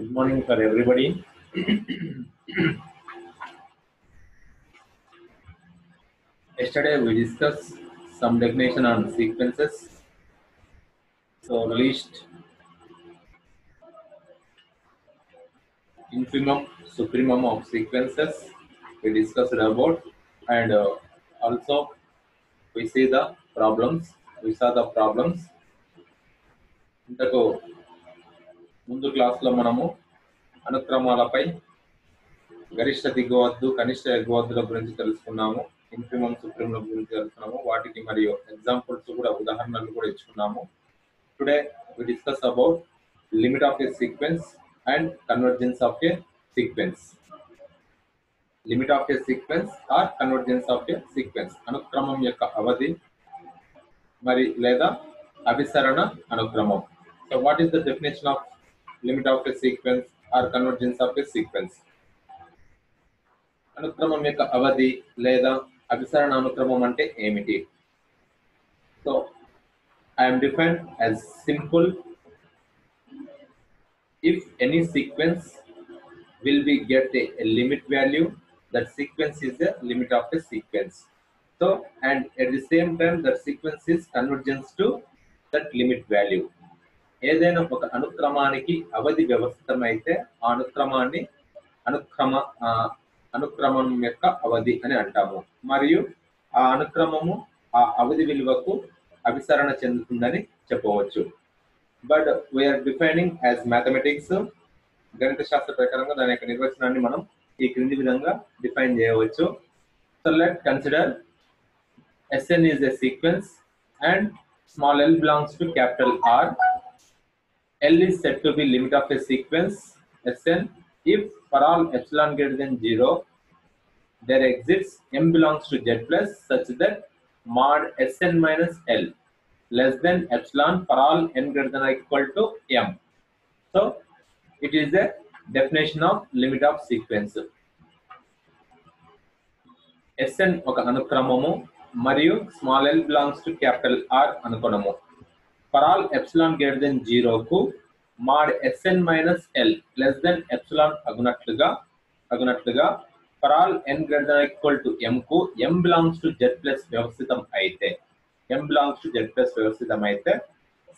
Good morning for everybody. Yesterday we discussed some definition on sequences. So list, infimum, supremum of sequences we discussed about, and also we see the problems. We saw the problems. ఇంతకు ముందు క్లాస్లో మనము అనుక్రమాలపై గరిష్ట దిగువద్దు కనిష్ట ఎగువద్దుల గురించి తెలుసుకున్నాము. Infimum సుప్రీంల గురించి తెలుసుకున్నాము. వాటికి మరియు ఎగ్జాంపుల్స్ కూడా ఉదాహరణలు కూడా ఇచ్చుకున్నాము. Today we discuss about limit of a sequence and convergence of a sequence. Limit of a sequence or convergence of a sequence. అనుక్రమం యొక్క అవధి మరి లేదా అభిసరణ అనుక్రమం. So what is the definition of limit of a sequence or convergence of a sequence? అనుక్రమం యొక్క అవధి లేదా అభిసరణ అనుక్రమం అంటే ఏమిటి? So I am defined as simple. If any sequence will be get a limit value, that sequence is the limit of a sequence. So and at the same time that sequence is convergence to that limit value. ఏదైనా ఒక అనుక్రమానికి అవధి వ్యవస్థితమైతే ఆ అనుక్రమాన్ని అనుక్రమం యొక్క అవధి అని అంటాము. మరియు ఆ అనుక్రమము ఆ అవధి విలువకు అభిసరణ చెందుతుందని చెప్పవచ్చు. But we are defining as mathematics. గణిత శాస్త్ర ప్రకారంగా దాని యొక్క నిర్వచనాన్ని మనం ఈ క్రింది విధంగా డిఫైన్ చేయవచ్చు. So let consider Sn is a sequence and small l belongs to capital R. L is said to be limit of a sequence Sn if for all epsilon greater than 0 there exists m belongs to z plus such that mod Sn minus L less than epsilon for all n greater than or equal to m. So it is a definition of limit of sequence. Sn ఒక అనుక్రమము మరియు small l belongs to capital R అనుకొనము. For all epsilon greater than 0 కు mod Sn minus L less than epsilon అగునట్లుగా for all n greater than or equal to m కు m belongs to z plus వ్యవస్థితం అయితే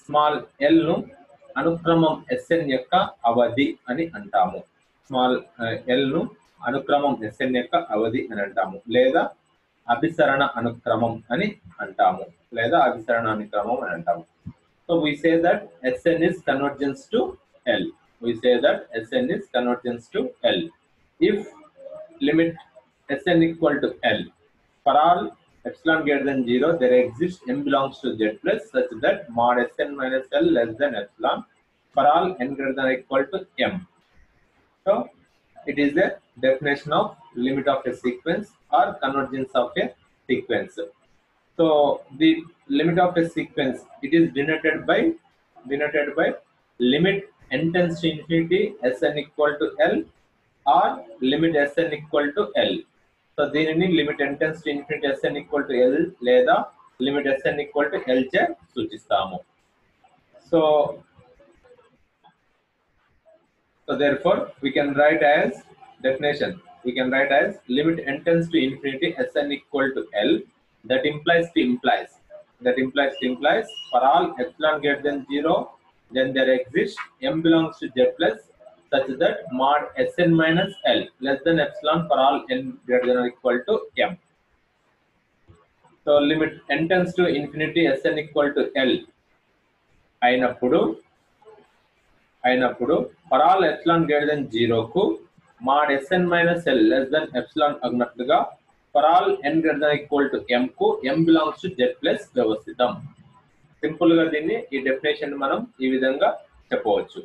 small l ను అనుక్రమం Sn యొక్క అవధి అని అంటాము. Small l ను అనుక్రమం Sn యొక్క అవధి అని అంటాము లేదా అభిసరణ అనుక్రమం అని అంటాము. So we say that Sn is convergence to L. If limit Sn equal to L for all epsilon greater than 0 there exists m belongs to z plus such that mod Sn minus L less than epsilon for all n greater than or equal to m. So it is a definition of limit of a sequence or convergence of a sequence. So the limit of a sequence, it is denoted by limit n tends to infinity Sn equal to L or limit Sn equal to L. So దీనిని limit n tends to infinity Sn equal to L లేదా limit Sn equal to L చే సూచిస్తాము. So therefore we can write as definition. We can write as limit n tends to infinity Sn equal to L. That implies for all epsilon greater than 0 then there exists m belongs to z plus such that mod Sn minus L less than epsilon for all n greater than or equal to m. So limit n tends to infinity Sn equal to L అయినప్పుడు for all epsilon greater than 0 కు mod Sn minus L less than epsilon అగునట్లుగా for all n greater than or equal to m కు m belongs to z plus వ్యవస్థితం. Simple గా దీన్ని ఈ definition మనం ఈ విధంగా చెప్పవచ్చు.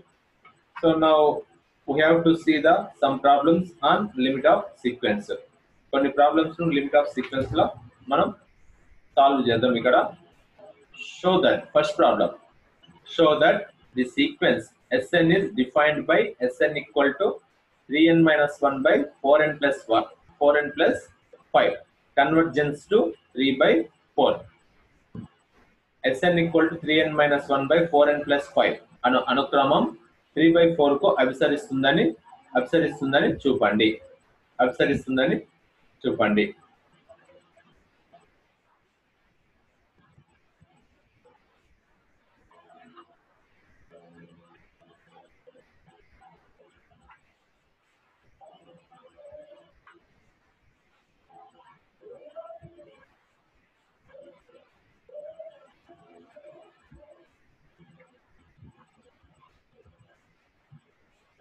So now we have to see some problems on limit of sequence. కొన్ని ప్రాబ్లమ్స్ ను లిమిట్ ఆఫ్ సీక్వెన్స్ లో మనం సాల్వ్ చేద్దాం. ఇక్కడ first problem show that the sequence Sn is defined by Sn equal to 3n minus 1 by 4n plus 5 convergence to 3 by 4. Sn equal to 3n minus 1 by 4n plus 5 అనుక్రమం 3/4 కు అభిసరిస్తుందని చూపండి. అభిసరిస్తుందని చూపండి.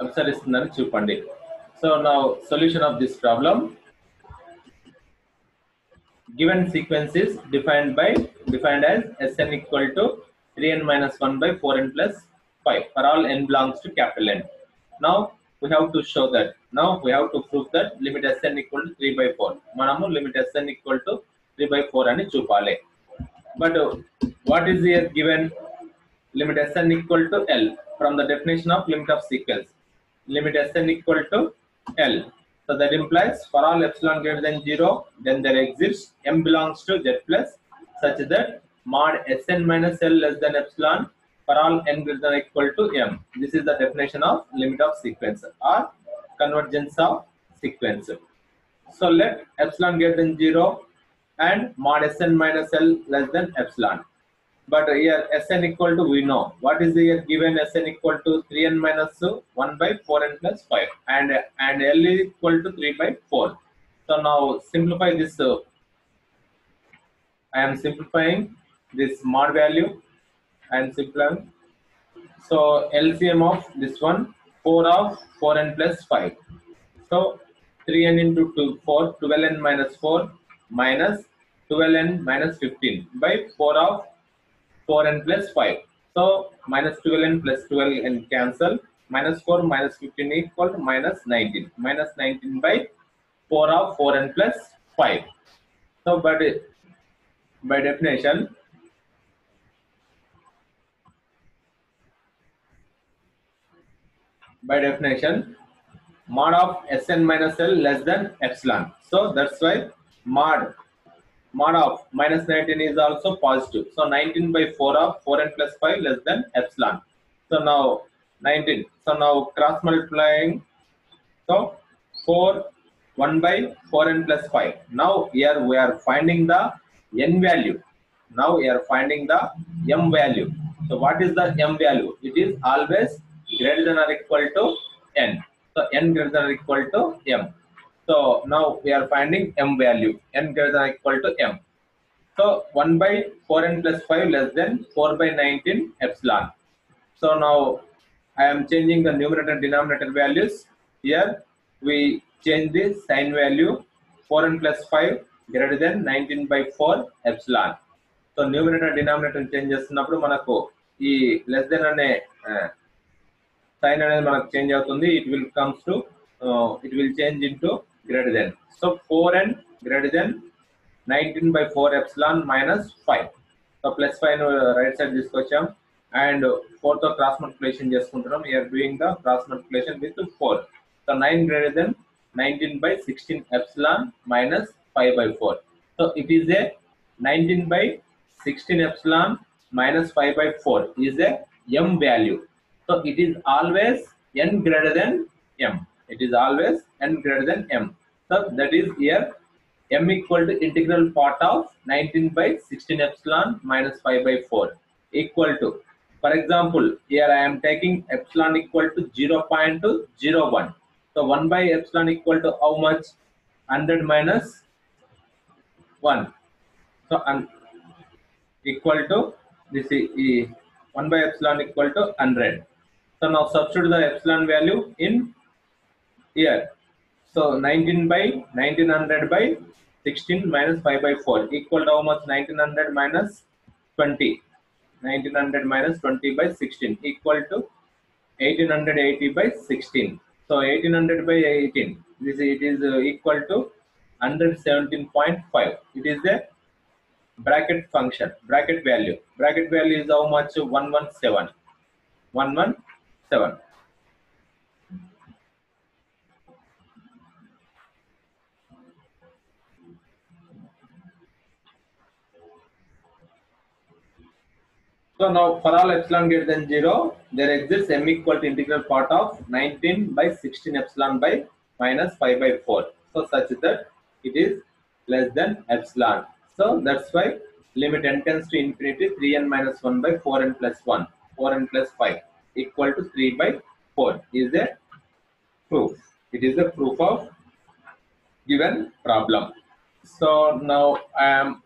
అభిసరిస్తుందని చూపండి. So now solution of this problem. Given sequence is defined as Sn equal to 3n minus 1 by 4n plus 5 for all n belongs to capital N. Now we have to show that. Now we have to prove that limit Sn equal to 3/4. మనము limit Sn equal to 3/4 అని చూపాలి. But what is here given? Limit Sn equal to L from the definition of limit of sequence. Limit Sn equal to L. So that implies for all epsilon greater than 0, then there exists m belongs to z plus such that mod Sn minus L less than epsilon for all n greater than or equal to m. This is the definition of limit of sequence or convergence of sequence. So let epsilon greater than 0 and mod Sn minus L less than epsilon. But here Sn equal to, we know what is here given. Sn equal to 3n minus 1 by 4n plus 5 and L is equal to 3/4. So now simplify this. I am simplifying this mod value and simplifying. So LCM of this one, 4 of 4n plus 5. So 3n into 2, 4, 12n minus 4 minus 12n minus 15 by 4 of 4n plus 5. So minus 12n plus 12n cancel. Minus 4 minus 15 equal to minus 19. Minus 19 by 4 of 4n plus 5. So but by definition, mod of Sn minus L less than epsilon. So that's why mod of minus 19 is also positive. So 19/4 of 4n plus 5 less than epsilon. So now 19. So now cross multiplying. So 4 1 by 4n plus 5. Now here we are finding the n value. Now we are finding the m value. So what is the m value? It is always greater than or equal to n. So n greater than or equal to m. So now we are finding m value. N greater than or equal to m. So 1 by 4n plus 5 less than 4 by 19 epsilon. So now I am changing the numerator and denominator values. Here we change the sign value. 4n plus 5 greater than 19/4 epsilon. So numerator denominator change చేస్తున్నప్పుడు మనకు ఈ less than అనే sign అనేది మనకు change అవుతుంది. It will change into greater than. So 4n greater than 19/4 epsilon minus 5. So plus 5 right side తీసుకొచ్చాం and 4 తో cross multiplication చేసుకుంటున్నాం. Here doing the cross multiplication with 4. So 9 greater than 19/16 epsilon minus 5/4. So it is a 19/16 epsilon minus 5/4 is a m value. So it is always n greater than m. It is always n greater than m. So that is here m equal to integral part of 19/16 epsilon minus 5/4 equal to, for example, here I am taking epsilon equal to 0.01. So 1 by epsilon equal to how much? 100 minus 1. So equal to this is 1 by epsilon equal to 100. So now substitute the epsilon value in here. So 19/16 minus 5/4 equal to how much? 1900 minus 20. 1900 minus 20/16 equal to 1880/16. So 1800/18. It is equal to 117.5. It is a bracket function, bracket value. Bracket value is how much? 117. 117. So So now for all epsilon greater than 0, there exists m equal to integral part of 19 by 16 epsilon by minus 5 by 4. So such that it is less than epsilon. So that's why limit n tends to infinity 3n minus 1 by 4n plus 1, 4n plus 5 equal to 3 by 4 is a proof. It is a proof of given problem. So now I am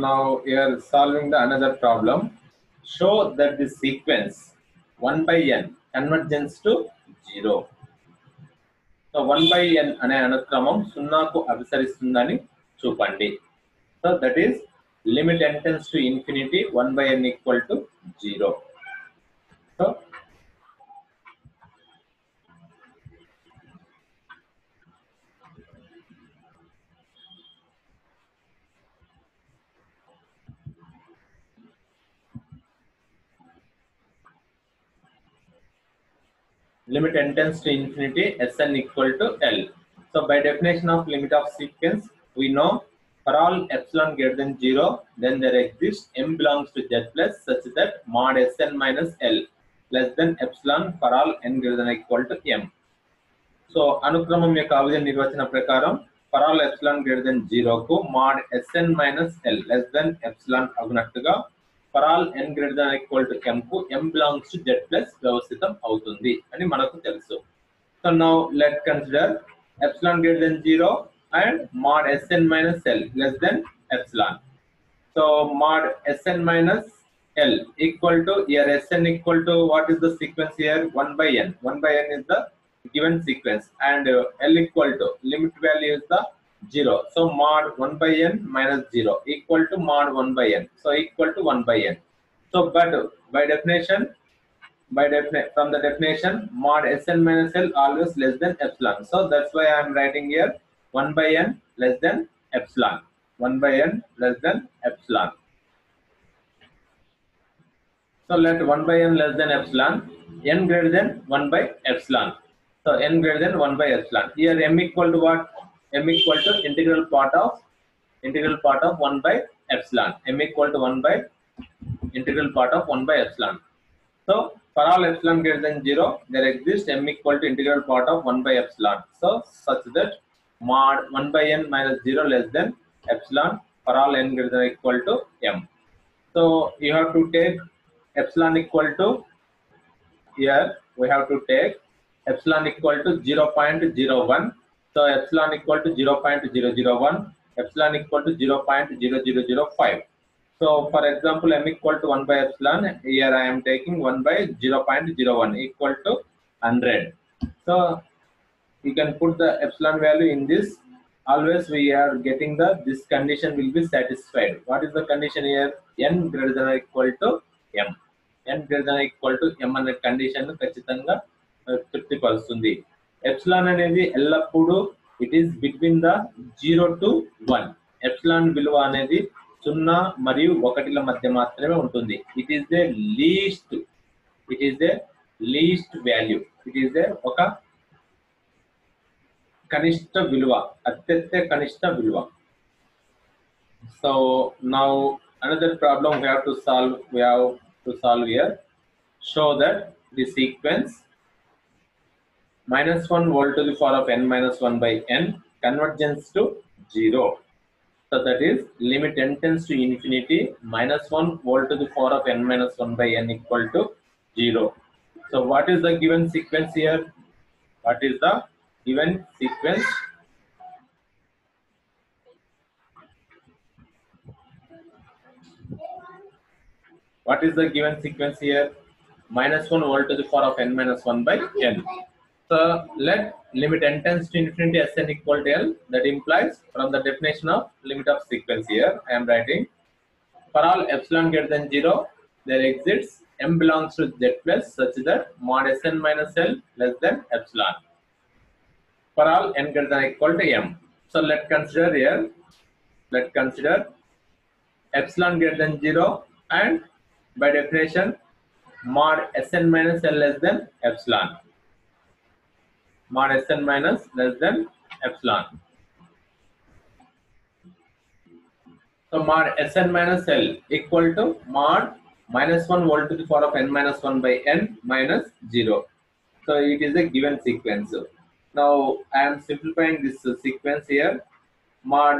now here solving the another problem. Show that the sequence 1 by n converges to 0. So 1 by n అనే అనుక్రమం సున్నాకు అభిసరిస్తుందని చూపండి. So that is limit n tends to infinity 1 by n equal to 0. So limit n tends to infinity Sn equal to L. So by definition of limit of sequence, we know for all epsilon greater than 0, then there exists m belongs to Z plus such that mod Sn minus L less than epsilon for all n greater than or equal to m. So అనుక్రమం యొక్క అవిధ నిర్వచన ప్రకారం for all epsilon greater than 0 కు mod Sn minus L less than epsilon అగునట్టుగా for all n greater than or equal to m కు m belongs to Z plus వ్యవస్థితం అవుతుంది అని మనకు తెలుసు. So now let's consider epsilon greater than 0 and mod Sn minus L less than epsilon. So mod Sn minus L equal to here Sn equal to what is the sequence here 1 by n. 1 by n is the given sequence and L equal to limit value is the 0. So mod 1 by n minus 0 equal to mod 1 by n. So equal to 1 by n. So but by definition from the definition mod Sn minus L always less than epsilon. So that's why I am writing here 1 by n less than epsilon. 1 by n less than epsilon. So let 1 by n less than epsilon, n greater than 1 by epsilon. So n greater than 1 by epsilon. Here m equal to what? M equal to integral part of 1 by epsilon. M equal to 1 by integral part of 1 by epsilon. So for all epsilon greater than 0, there exists m equal to integral part of 1 by epsilon. So such that mod 1 by n minus 0 less than epsilon for all n greater than or equal to m. So you have to take epsilon equal to, here we have to take epsilon equal to 0.01. So epsilon equal to 0.001, epsilon equal to 0.0005. So for example, m equal to 1 by epsilon, here I am taking 1 by 0.01 equal to 100. So you can put the epsilon value in this. Always we are getting this condition will be satisfied. What is the condition here? N greater than or equal to m. N greater than or equal to m అనే condition ఖచ్చితంగా తృప్తిపరుస్తుంది. Epsilon అనేది ఎల్లప్పుడూ it is between the 0 to 1. Epsilon విలువ అనేది 0 మరియు 1ల మధ్య మాత్రమే ఉంటుంది. It is the least value. It is ఒక కనిష్ట విలువ, అత్యంత కనిష్ట విలువ. So now another problem we have to solve here. Show that the sequence minus 1 volt to the power of n minus 1 by n converges to 0. So that is limit n tends to infinity minus 1 volt to the power of n minus 1 by n equal to 0. So what is the given sequence here? What is the given sequence? What is the given sequence here? Minus 1 volt to the power of n minus 1 by n. So let limit n tends to infinity Sn equal to L. That implies from the definition of limit of sequence here, I am writing for all epsilon greater than 0, there exists m belongs to Z plus such that mod Sn minus L less than epsilon for all n greater than or equal to m. So let's consider here. Let's consider epsilon greater than 0, and by definition mod Sn minus L less than epsilon. Mod Sn minus less than epsilon. So mod Sn minus L equal to mod minus 1 volt to the power of n minus 1 by n minus 0. So it is a given sequence. Now I am simplifying this sequence here. Mod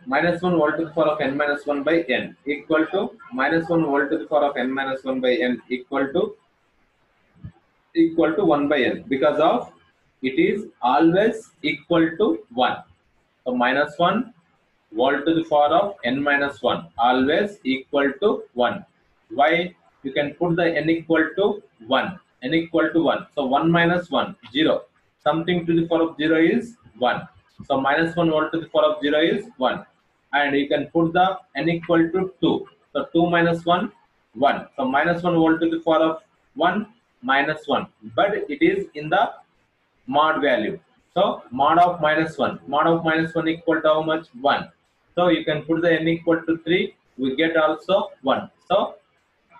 minus 1 volt to the power of n minus 1 by n equal to minus 1 volt to the power of n minus 1 by n equal to 1 by n, because of it is always equal to 1. So minus 1 volt to the power of n minus 1 always equal to 1. Why? You can put the n equal to 1. N equal to 1. So 1 minus 1, 0. Something to the power of 0 is 1. So minus 1 volt to the power of 0 is 1. And you can put the n equal to 2. So 2 minus 1, 1. So minus 1 volt to the power of 1 minus 1. But it is in the mod value. So mod of minus 1. Mod of minus 1 equal to how much? 1. So you can put the n equal to 3. We get also 1. So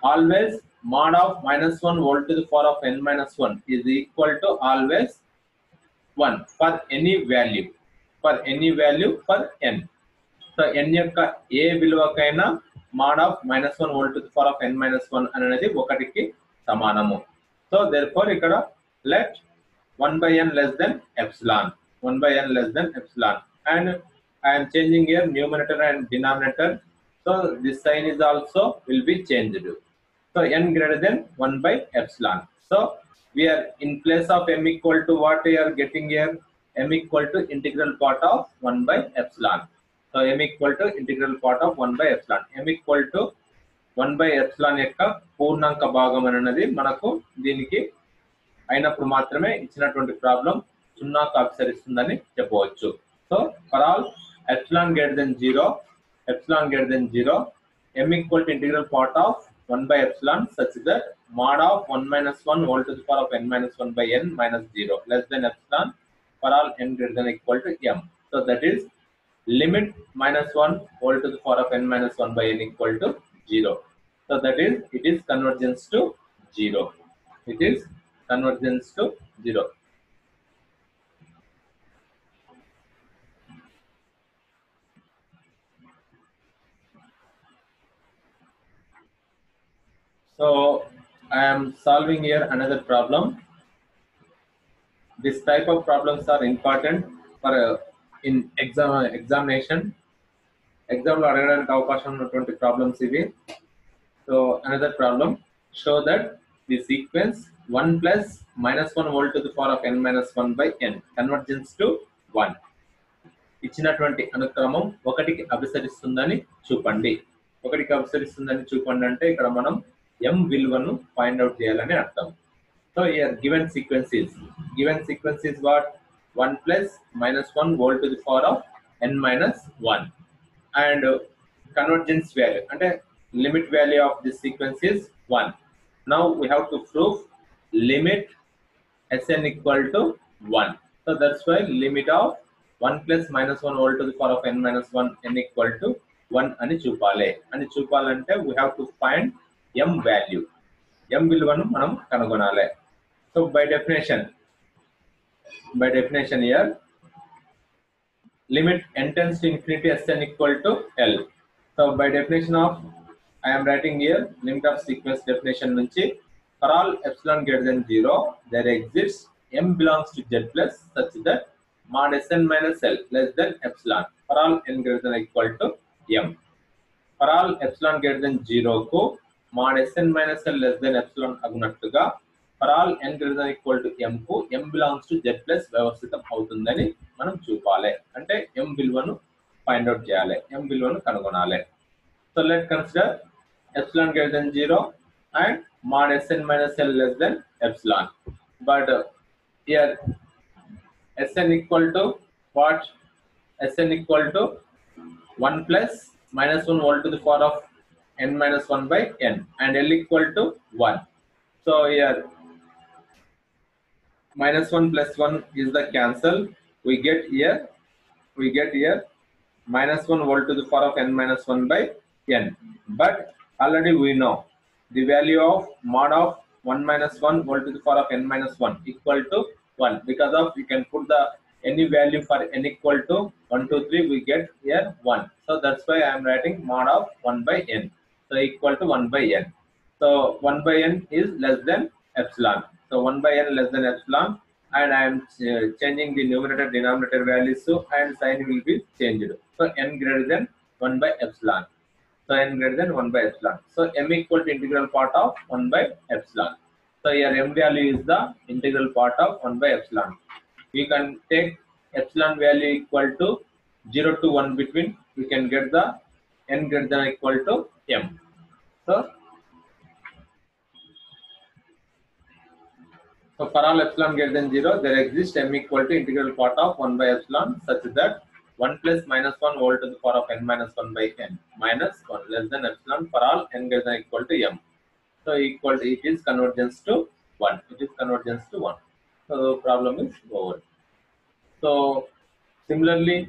always mod of minus 1 volt to the power of n minus 1 is equal to always 1 for any value. For any value for n. So n యొక్క ఏ విలువకైనా mod of minus 1 volt to the power of n minus 1 అనేది 1కి సమానము. So therefore ఇక్కడ let 1 by n less than epsilon. 1 by n less than epsilon. And I am changing here numerator and denominator. So this sign is also will be changed. So n greater than 1 by epsilon. So we are in place of m equal to what we are getting here? M equal to integral part of 1 by epsilon. So m equal to integral part of 1 by epsilon. M equal to 1 by epsilon యొక్క పూర్ణాంక భాగం అనేది మనకు దీనికి అయినప్పుడు మాత్రమే ఇచ్చినటువంటి problem సున్నాకు అభిసరిస్తుందని చెప్పవచ్చు. So for all epsilon greater than 0, m equal to integral part of 1 by epsilon such that mod of 1 minus 1 volt to the power of n minus 1 by n minus 0 less than epsilon for all n greater than or equal to m. So that is limit minus 1 volt to the power of n minus 1 by n equal to 0. So that is it is convergence to 0. It is convergence to 0. So I am solving here another problem. This type of problems are important for in examination. Exam lo అడగడానికి అవకాశం ఉన్నటువంటి problems ఇవి. So another problem, show that the sequence 1 plus minus 1 volt to the power of n minus 1 by n convergence to 1. ఇచ్చినటువంటి అనుక్రమం 1కి అభిసరిస్తుందని చూపండి. 1కి అభిసరిస్తుందని చూపండి అంటే ఇక్కడ మనం m విలువను ఫైండ్ అవుట్ చేయాలని అర్థం. So here given sequence is what? 1 plus minus 1 volt to the power of n minus 1. And convergence value అంటే limit value of this sequence is 1. Now we have to prove limit Sn equal to 1. So that's why limit of 1 plus minus 1 volt to the power of n minus 1 n equal to 1 అని చూపాలంటే we have to find m value. m విలువను మనం కనుగొనాలి. So by definition here limit n tends to infinity Sn equal to L. So by definition of I am writing here limit of sequence definition nunchi for all epsilon greater than 0 there exists m belongs to Z plus such that mod Sn minus L less than epsilon for all n greater than or equal to m. For all epsilon greater than 0 ku mod Sn minus L less than epsilon agunattuga for all n greater than or equal to m ku m belongs to Z plus వ్యవస్థితం అవుతుందని మనం చూపాలి. అంటే m విలువను find out చేయాలి, m విలువను కనుగొనాలి. So let's consider epsilon greater than 0 and mod Sn minus L less than epsilon. But here Sn equal to what? Sn equal to 1 plus minus 1 volt to the power of n minus 1 by n and L equal to 1. So here minus 1 plus 1 is the cancel. We get here minus 1 whole to the power of n minus 1 by n. But already we know the value of mod of 1 minus 1 whole to the power of n minus 1 equal to 1, because of we can put the any value for n equal to 1, 2, 3, we get here 1. So that's why I am writing mod of 1 by n. So equal to 1 by n. So 1 by n is less than epsilon. So 1 by n less than epsilon, and I am changing the numerator denominator values, so and sign will be changed. So n greater than 1 by epsilon. So n greater than 1 by epsilon. So m equal to integral part of 1 by epsilon. So here m value is the integral part of 1 by epsilon. We can take epsilon value equal to 0 to 1 between, we can get the n greater than or equal to m. So for all epsilon greater than 0, there exists m equal to integral part of 1 by epsilon such that 1 plus minus 1 whole to the power of n minus 1 by n minus 1 less than epsilon for all n greater than or equal to m. So equal to, it is convergence to 1. It is convergence to 1. So the problem is over. So similarly,